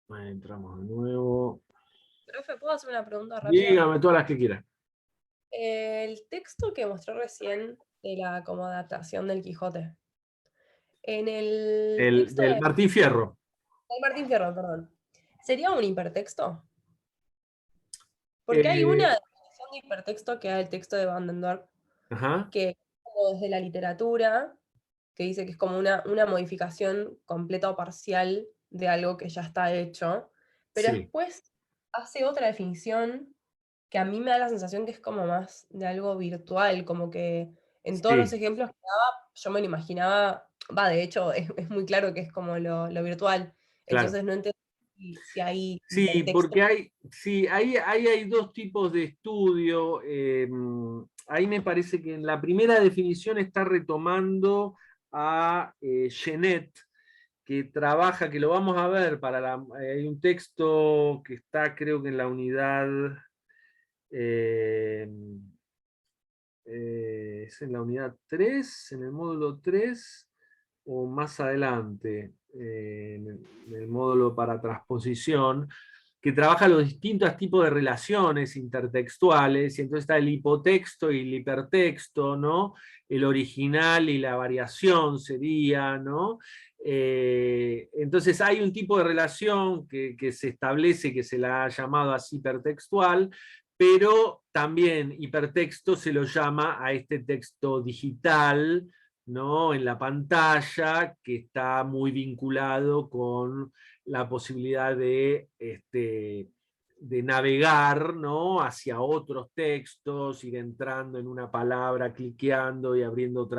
Ahí entramos de nuevo. Profe, ¿puedo hacer una pregunta rápida? Dígame todas las que quiera. El texto que mostró recién de la como adaptación del Quijote. En el texto Del Martín Fierro. de Martín Fierro, perdón. ¿Sería un hipertexto? Porque hay una Eh, definición de hipertexto que da el texto de Van den Dorp, ajá, que es como desde la literatura, que dice que es como una modificación completa o parcial de algo que ya está hecho, pero sí, después hace otra definición que a mí me da la sensación que es como más de algo virtual, como que en todos los sí, ejemplos que daba, yo me lo imaginaba, va, de hecho, es muy claro que es como lo virtual, claro. entonces no entiendo si hay Sí, hipertexto. porque sí, ahí hay dos tipos de estudio. Ahí me parece que en la primera definición está retomando a Genet, que trabaja, que lo vamos a ver hay un texto que está creo que en la unidad, eh, es en la unidad 3 en el módulo 3 o más adelante, en el módulo para transposición, que trabaja los distintos tipos de relaciones intertextuales, y entonces está el hipotexto y el hipertexto, ¿no? El original y la variación sería, ¿no? Entonces hay un tipo de relación que se establece, que se la ha llamado así hipertextual, pero también hipertexto se lo llama a este texto digital, ¿no? En la pantalla, que está muy vinculado con la posibilidad de navegar, ¿no? Hacia otros textos, ir entrando en una palabra, cliqueando y abriendo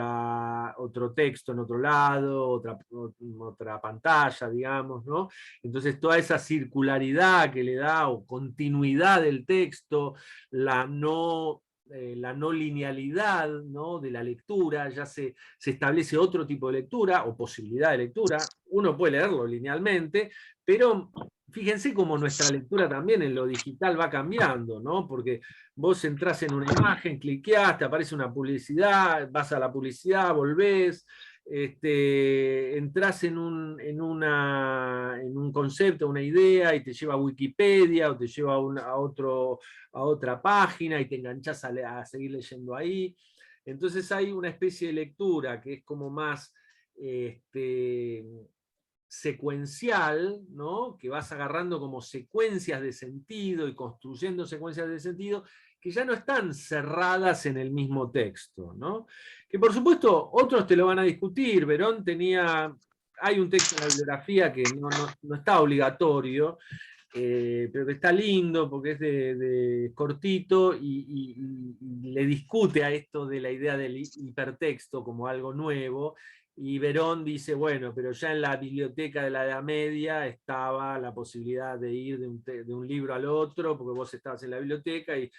otro texto en otro lado, otra pantalla, digamos, ¿no? Entonces toda esa circularidad que le da o continuidad del texto, la no linealidad, ¿no? De la lectura, ya se establece otro tipo de lectura o posibilidad de lectura. Uno puede leerlo linealmente, pero fíjense cómo nuestra lectura también en lo digital va cambiando, ¿no? Porque vos entrás en una imagen, cliqueás, te aparece una publicidad, vas a la publicidad, volvés, entras en un concepto, una idea, y te lleva a Wikipedia o te lleva a otra página y te enganchás a seguir leyendo ahí. Entonces hay una especie de lectura que es como más este, secuencial, ¿no? Que vas agarrando como secuencias de sentido y construyendo secuencias de sentido que ya no están cerradas en el mismo texto, ¿no? Que por supuesto otros te lo van a discutir. Verón hay un texto en la bibliografía que no está obligatorio, pero que está lindo porque es de cortito y le discute a esto de la idea del hipertexto como algo nuevo. Y Verón dice, bueno, pero ya en la biblioteca de la Edad Media estaba la posibilidad de ir de un libro al otro, porque vos estabas en la biblioteca y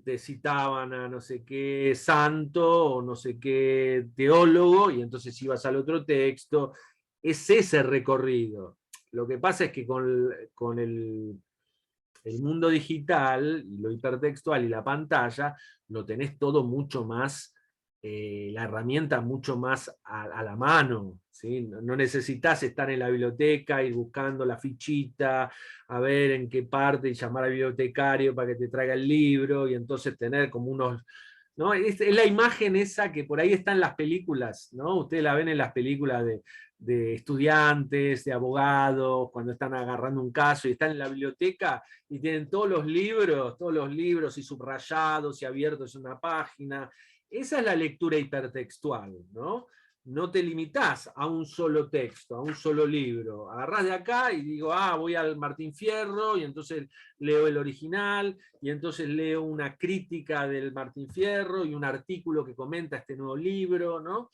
te citaban a no sé qué santo o no sé qué teólogo, y entonces ibas al otro texto. Es ese recorrido. Lo que pasa es que con el mundo digital, y lo hipertextual y la pantalla, lo tenés todo mucho más, la herramienta mucho más a la mano. ¿Sí? No necesitas estar en la biblioteca, ir buscando la fichita, a ver en qué parte, y llamar al bibliotecario para que te traiga el libro, y entonces tener como unos... ¿No? Es la imagen esa que por ahí está en las películas, ¿no? Ustedes la ven en las películas de estudiantes, de abogados, cuando están agarrando un caso y están en la biblioteca y tienen todos los libros y subrayados y abiertos en una página. Esa es la lectura hipertextual, ¿no? No te limitás a un solo texto, a un solo libro. Agarrás de acá y digo, voy al Martín Fierro y entonces leo el original y entonces leo una crítica del Martín Fierro y un artículo que comenta este nuevo libro, ¿no?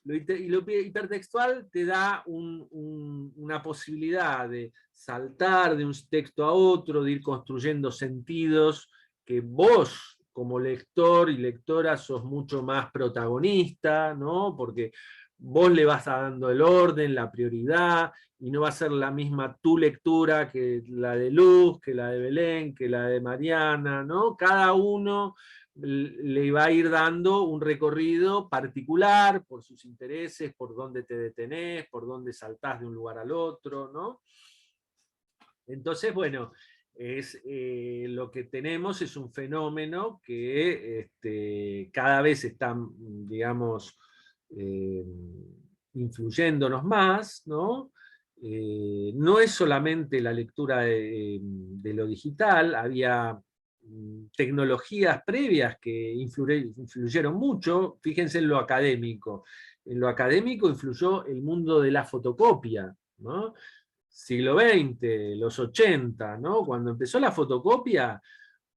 Y lo hipertextual te da una posibilidad de saltar de un texto a otro, de ir construyendo sentidos que vos, como lector y lectora, sos mucho más protagonista, ¿no? Porque vos le vas dando el orden, la prioridad, y no va a ser la misma tu lectura que la de Luz, que la de Belén, que la de Mariana, ¿no? Cada uno le va a ir dando un recorrido particular por sus intereses, por dónde te detenés, por dónde saltás de un lugar al otro, ¿no? Entonces, bueno, lo que tenemos es un fenómeno que cada vez está, digamos, influyéndonos más, ¿no? No es solamente la lectura de lo digital, había tecnologías previas que influyeron mucho. Fíjense en lo académico. En lo académico influyó el mundo de la fotocopia, ¿no? Siglo XX, los 80, ¿no? Cuando empezó la fotocopia,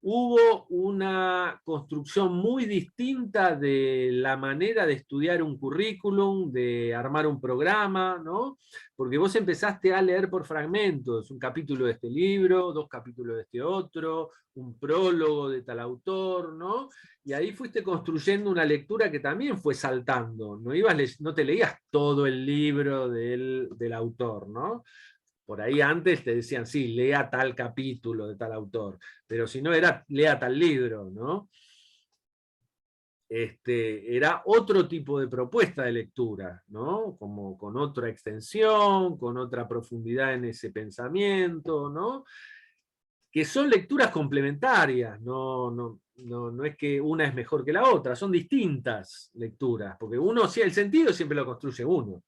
hubo una construcción muy distinta de la manera de estudiar un currículum, de armar un programa, ¿no? Porque vos empezaste a leer por fragmentos, un capítulo de este libro, 2 capítulos de este otro, un prólogo de tal autor, ¿no? Y ahí fuiste construyendo una lectura que también fue saltando, no te leías todo el libro del autor, ¿no? Por ahí antes te decían, sí, lea tal capítulo de tal autor, pero si no era, lea tal libro, ¿no? Era otro tipo de propuesta de lectura, ¿no? Como con otra extensión, con otra profundidad en ese pensamiento, ¿no? Que son lecturas complementarias, no es que una es mejor que la otra, son distintas lecturas, porque uno, sí, el sentido siempre lo construye uno.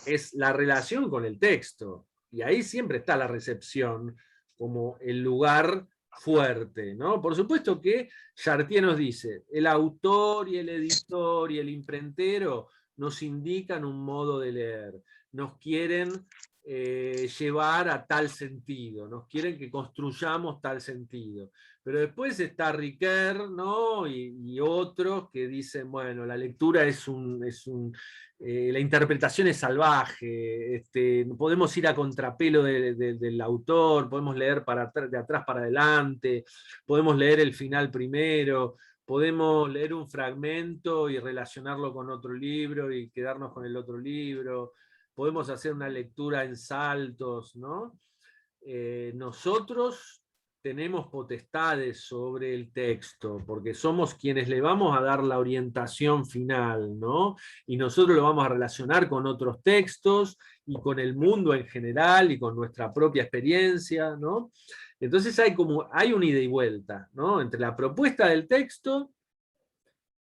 Es la relación con el texto. Y ahí siempre está la recepción como el lugar fuerte, ¿no? Por supuesto que Chartier nos dice, el autor y el editor y el imprentero nos indican un modo de leer, nos quieren llevar a tal sentido, nos quieren que construyamos tal sentido. Pero después está Ricoeur, ¿no? y otros que dicen, bueno, la lectura la interpretación es salvaje, podemos ir a contrapelo del autor, podemos leer de atrás para adelante, podemos leer el final primero, podemos leer un fragmento y relacionarlo con otro libro y quedarnos con el otro libro, podemos hacer una lectura en saltos, ¿no? Nosotros tenemos potestades sobre el texto, porque somos quienes le vamos a dar la orientación final, ¿no? Y nosotros lo vamos a relacionar con otros textos y con el mundo en general y con nuestra propia experiencia, ¿no? Entonces hay un ida y vuelta, ¿no? Entre la propuesta del texto,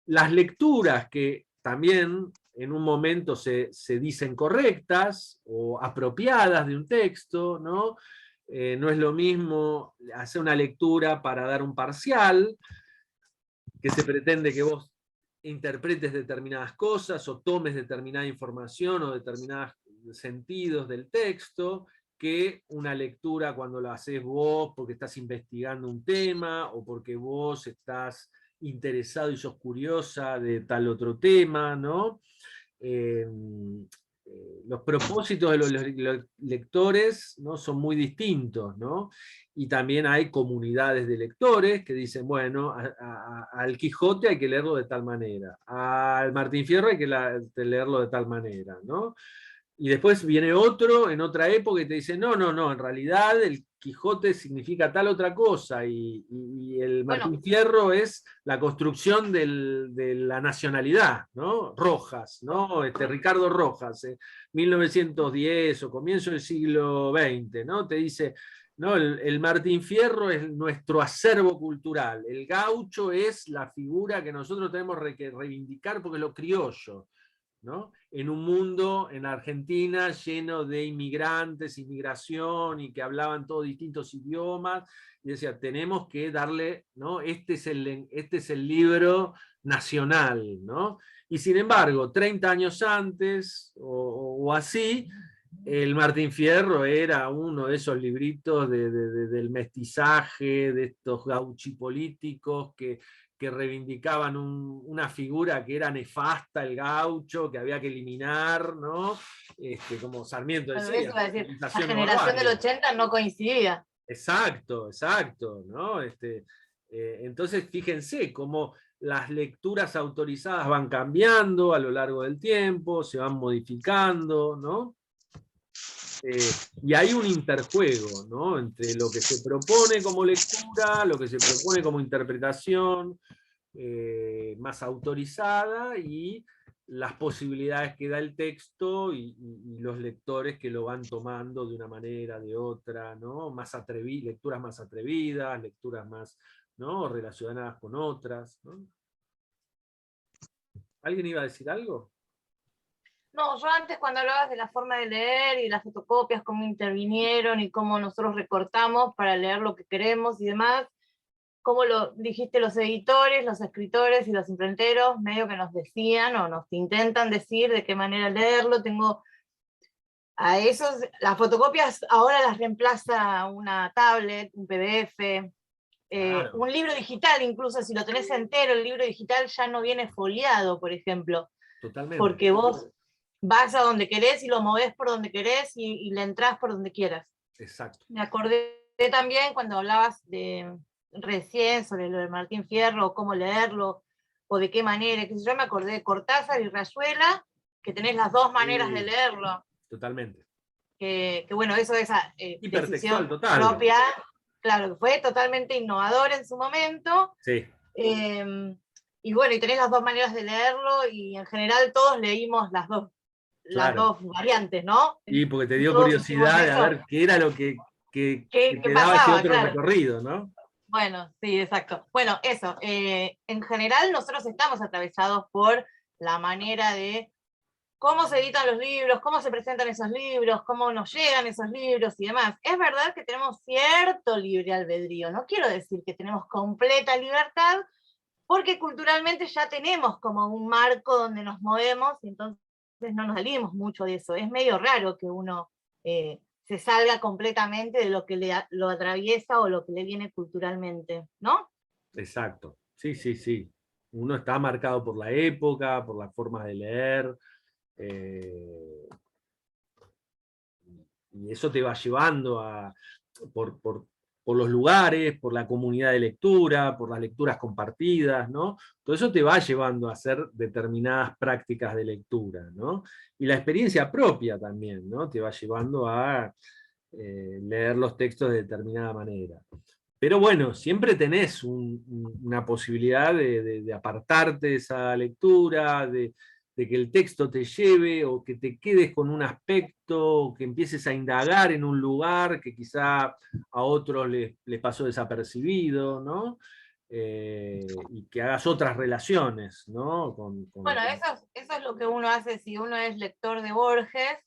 las lecturas que también en un momento se dicen correctas o apropiadas de un texto, ¿no? No es lo mismo hacer una lectura para dar un parcial, que se pretende que vos interpretes determinadas cosas o tomes determinada información o determinados sentidos del texto, que una lectura cuando la haces vos porque estás investigando un tema o porque vos estás interesado y sos curiosa de tal otro tema, ¿no? Los propósitos de los lectores, ¿no? Son muy distintos, ¿no? Y también hay comunidades de lectores que dicen, bueno, al Quijote hay que leerlo de tal manera, al Martín Fierro hay que leerlo de tal manera, ¿no? Y después viene otro en otra época y te dice, no, en realidad el Quijote significa tal otra cosa y el Martín Fierro es la construcción de la nacionalidad, ¿no? Rojas, ¿no? Ricardo Rojas, 1910 o comienzo del siglo XX, ¿no? Te dice, ¿no? El Martín Fierro es nuestro acervo cultural, el gaucho es la figura que nosotros tenemos que reivindicar porque es lo criollo, ¿no? En un mundo, en Argentina, lleno de inmigrantes, inmigración, y que hablaban todos distintos idiomas, y decía, tenemos que darle, ¿no? Este es el libro nacional, ¿no? Y sin embargo, 30 años antes, o así, el Martín Fierro era uno de esos libritos del mestizaje, de estos gauchipolíticos que reivindicaban una figura que era nefasta, el gaucho, que había que eliminar, ¿no? Como Sarmiento decía. Eso iba a decir, la generación del 80 no coincidía. Exacto, ¿no? Entonces, fíjense cómo las lecturas autorizadas van cambiando a lo largo del tiempo, se van modificando, ¿no? Y hay un interjuego, ¿no? Entre lo que se propone como lectura, lo que se propone como interpretación más autorizada y las posibilidades que da el texto y los lectores que lo van tomando de una manera, de otra, ¿no? Lecturas más atrevidas, lecturas más, ¿no?, relacionadas con otras, ¿no? ¿Alguien iba a decir algo? No, yo antes cuando hablabas de la forma de leer y las fotocopias, cómo intervinieron y cómo nosotros recortamos para leer lo que queremos y demás, como lo dijiste, los editores, los escritores y los imprenteros medio que nos decían o nos intentan decir de qué manera leerlo. Tengo a esos, las fotocopias ahora las reemplaza una tablet, un PDF, Claro, un libro digital, incluso si lo tenés entero, el libro digital ya no viene foliado, por ejemplo, totalmente. porque vos vas a donde querés y lo movés por donde querés y le entrás por donde quieras. Exacto. Me acordé también cuando hablabas de recién sobre lo de Martín Fierro, cómo leerlo, o de qué manera, que yo me acordé de Cortázar y Rayuela, que tenés las dos maneras de leerlo. Totalmente. Que bueno, eso es Hipertextual decisión total. propia, claro, que fue totalmente innovador en su momento. Sí. Y bueno, y tenés las dos maneras de leerlo, y en general todos leímos las dos variantes, ¿no? Y porque te dio Todos curiosidad de eso. ver qué era lo que ¿Qué te daba ese pasaba? otro Claro. recorrido, ¿no? Bueno, sí, exacto. Bueno, eso. En general nosotros estamos atravesados por la manera de cómo se editan los libros, cómo se presentan esos libros, cómo nos llegan esos libros y demás. Es verdad que tenemos cierto libre albedrío. No quiero decir que tenemos completa libertad, porque culturalmente ya tenemos como un marco donde nos movemos, y entonces no nos salimos mucho de eso. Es medio raro que uno se salga completamente de lo que lo atraviesa o lo que le viene culturalmente, ¿no? Exacto. Sí, sí, sí. Uno está marcado por la época, por las formas de leer, y eso te va llevando por los lugares, por la comunidad de lectura, por las lecturas compartidas, ¿no? Todo eso te va llevando a hacer determinadas prácticas de lectura, ¿no? Y la experiencia propia también, ¿no? Te va llevando a leer los textos de determinada manera. Pero bueno, siempre tenés una posibilidad de apartarte de esa lectura, de que el texto te lleve, o que te quedes con un aspecto, que empieces a indagar en un lugar que quizá a otros les pasó desapercibido, ¿no? Y que hagas otras relaciones, ¿no? Bueno, eso es lo que uno hace si uno es lector de Borges.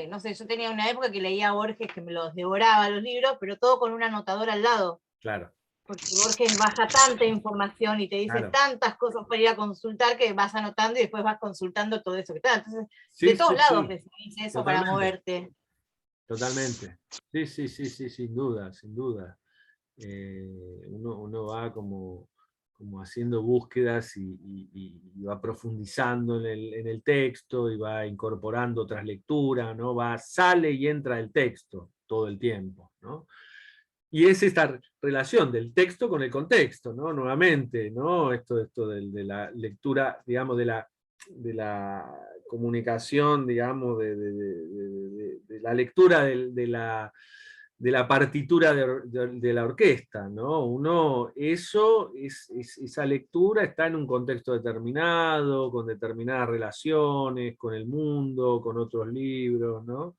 No sé, yo tenía una época que leía a Borges, que me los devoraba los libros, pero todo con un anotador al lado. Claro. Porque Borges baja tanta información y te dice Claro. tantas cosas para ir a consultar, que vas anotando y después vas consultando todo eso que está. Entonces, Sí, de todos sí, lados sí. recibís eso Totalmente. para moverte. Totalmente. Sí, sí, sí, sí, sin duda, sin duda. Uno va como haciendo búsquedas y va profundizando en el texto, y va incorporando otras lecturas, ¿no? Sale y entra el texto todo el tiempo, ¿no? Y es esta relación del texto con el contexto, ¿no? Nuevamente, ¿no? Esto de la lectura, digamos, de la comunicación, digamos, de la lectura de la partitura de la orquesta, ¿no? Esa lectura está en un contexto determinado, con determinadas relaciones, con el mundo, con otros libros, ¿no?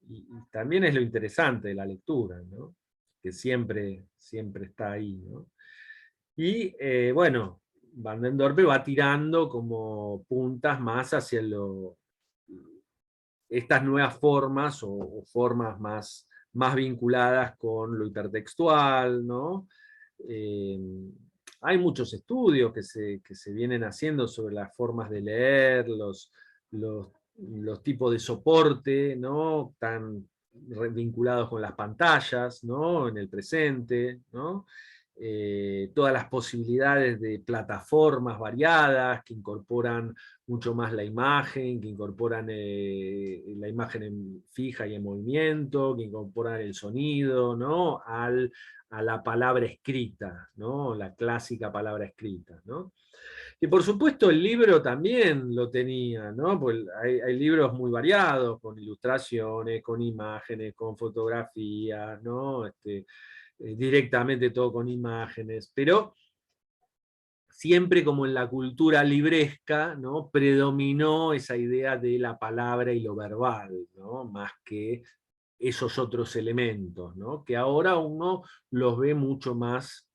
Y también es lo interesante de la lectura, ¿no? Que siempre, siempre está ahí, ¿no? Y bueno, Van den Dorpe va tirando como puntas más hacia estas nuevas formas, o formas más vinculadas con lo hipertextual, ¿no? Hay muchos estudios que se vienen haciendo sobre las formas de leer, los tipos de soporte, ¿no? Tan vinculados con las pantallas, ¿no? En el presente, ¿no? Todas las posibilidades de plataformas variadas que incorporan mucho más la imagen, que incorporan la imagen fija y en movimiento, que incorporan el sonido, ¿no? A la palabra escrita, ¿no? La clásica palabra escrita, ¿no? Y por supuesto el libro también lo tenía, ¿no? Pues hay libros muy variados, con ilustraciones, con imágenes, con fotografías, ¿no? Directamente todo con imágenes, pero siempre como en la cultura libresca, ¿no? Predominó esa idea de la palabra y lo verbal, ¿no? Más que esos otros elementos, ¿no? Que ahora uno los ve mucho más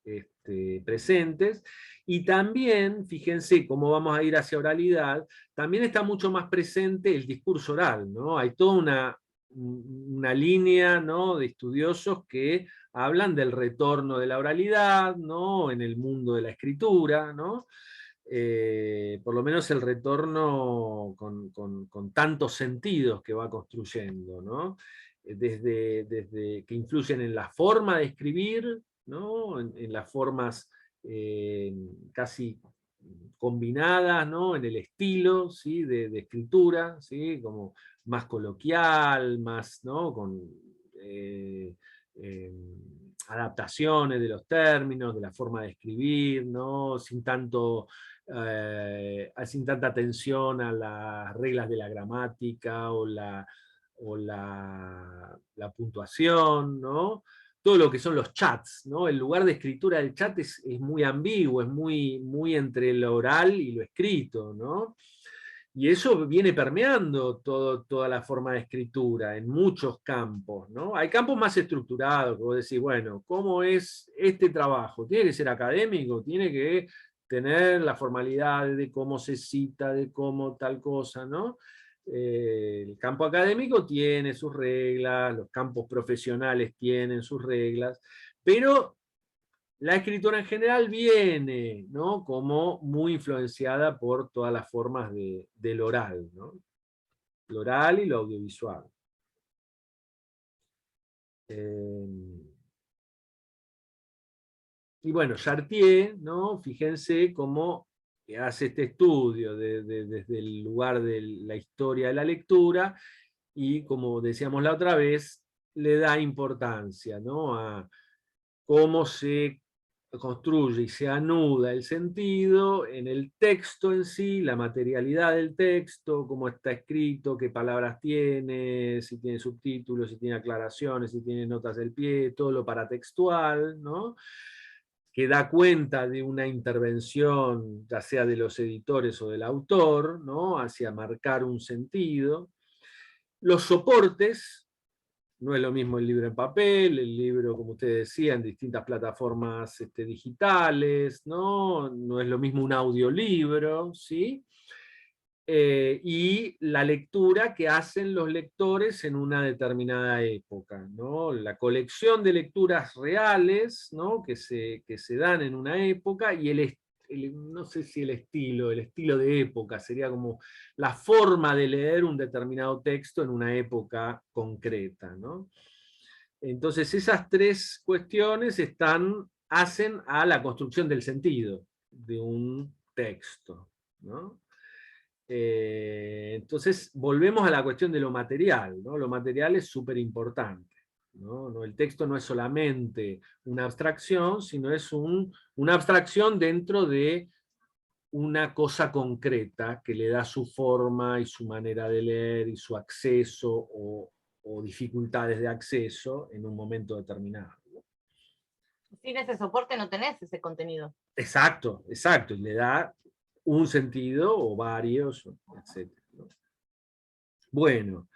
presentes. Y también, fíjense cómo vamos a ir hacia oralidad, también está mucho más presente el discurso oral, ¿no? Hay toda una línea, ¿no?, de estudiosos que hablan del retorno de la oralidad, ¿no?, en el mundo de la escritura, ¿no? Por lo menos el retorno con tantos sentidos que va construyendo, ¿no? Desde que influyen en la forma de escribir, ¿no?, en las formas casi combinadas, ¿no?, en el estilo, ¿sí?, de escritura, ¿sí?, como más coloquial, más, ¿no?, con adaptaciones de los términos, de la forma de escribir, ¿no?, sin tanta atención a las reglas de la gramática o la puntuación, ¿no? Todo lo que son los chats, ¿no? El lugar de escritura del chat es muy ambiguo, es muy entre lo oral y lo escrito, ¿no? Y eso viene permeando toda la forma de escritura en muchos campos, ¿no? Hay campos más estructurados, que vos decís, bueno, ¿cómo es este trabajo? ¿Tiene que ser académico? ¿Tiene que tener la formalidad de cómo se cita, de cómo tal cosa, ¿no? El campo académico tiene sus reglas, los campos profesionales tienen sus reglas, pero la escritura en general viene, ¿no?, como muy influenciada por todas las formas del oral, ¿no? Lo oral y lo audiovisual. Y bueno, Chartier, ¿no?, fíjense cómo hace este estudio desde el lugar de la historia de la lectura, y como decíamos la otra vez, le da importancia, ¿no?, a cómo se construye y se anuda el sentido en el texto en sí, la materialidad del texto, cómo está escrito, qué palabras tiene, si tiene subtítulos, si tiene aclaraciones, si tiene notas del pie, todo lo paratextual, ¿no?, que da cuenta de una intervención, ya sea de los editores o del autor, ¿no?, hacia marcar un sentido. Los soportes, no es lo mismo el libro en papel, el libro, como ustedes decían, en distintas plataformas digitales, ¿no? No es lo mismo un audiolibro, ¿sí? Y la lectura que hacen los lectores en una determinada época, ¿no? La colección de lecturas reales, ¿no?, que se dan en una época, y no sé si el estilo de época, sería como la forma de leer un determinado texto en una época concreta, ¿no? Entonces esas tres cuestiones hacen a la construcción del sentido de un texto, ¿no? Entonces volvemos a la cuestión de lo material, ¿no? Lo material es súper importante, ¿no? El texto no es solamente una abstracción, sino es una abstracción dentro de una cosa concreta que le da su forma y su manera de leer y su acceso o dificultades de acceso en un momento determinado. Sin ese soporte no tenés ese contenido. Exacto, exacto, y le da un sentido o varios, etc. Bueno,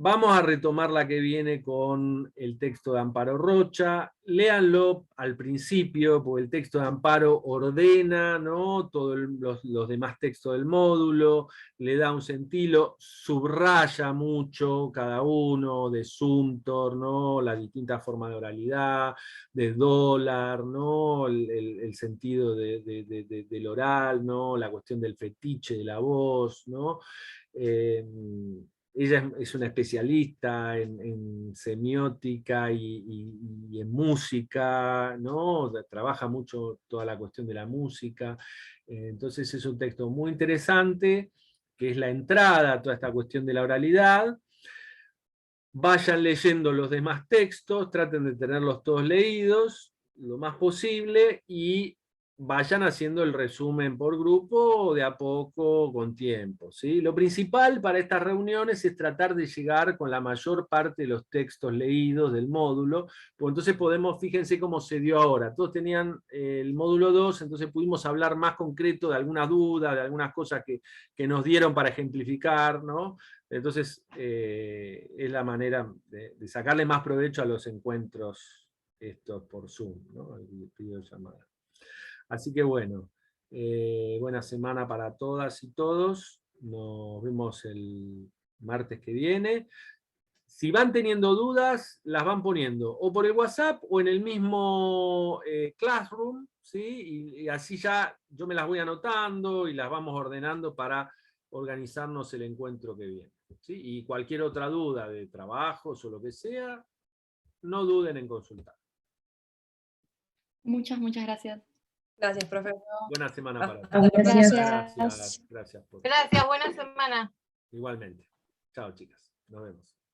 vamos a retomar la que viene con el texto de Amparo Rocha. Léanlo al principio, porque el texto de Amparo ordena, ¿no?, todos los demás textos del módulo, le da un sentido, subraya mucho cada uno, de Sumter, ¿no?, las distintas formas de oralidad, de dólar, ¿no?, el sentido del oral, ¿no?, la cuestión del fetiche de la voz, ¿no? Ella es una especialista en semiótica y en música, ¿no? Trabaja mucho toda la cuestión de la música. Entonces es un texto muy interesante, que es la entrada a toda esta cuestión de la oralidad. Vayan leyendo los demás textos, traten de tenerlos todos leídos, lo más posible, y vayan haciendo el resumen por grupo de a poco, con tiempo, ¿sí? Lo principal para estas reuniones es tratar de llegar con la mayor parte de los textos leídos del módulo, pues entonces podemos, fíjense cómo se dio ahora, todos tenían el módulo 2, entonces pudimos hablar más concreto de algunas dudas, de algunas cosas que nos dieron para ejemplificar, ¿no? Entonces es la manera de sacarle más provecho a los encuentros estos por Zoom, ¿no? El videollamada. Así que bueno, buena semana para todas y todos. Nos vemos el martes que viene. Si van teniendo dudas, las van poniendo o por el WhatsApp o en el mismo Classroom, ¿sí? Y así ya yo me las voy anotando y las vamos ordenando para organizarnos el encuentro que viene, ¿sí? Y cualquier otra duda de trabajos o lo que sea, no duden en consultar. Muchas gracias. Gracias, profe. Buena semana para Hasta todos. luego. Gracias por Gracias, buena semana. igualmente. Chao, chicas. Nos vemos.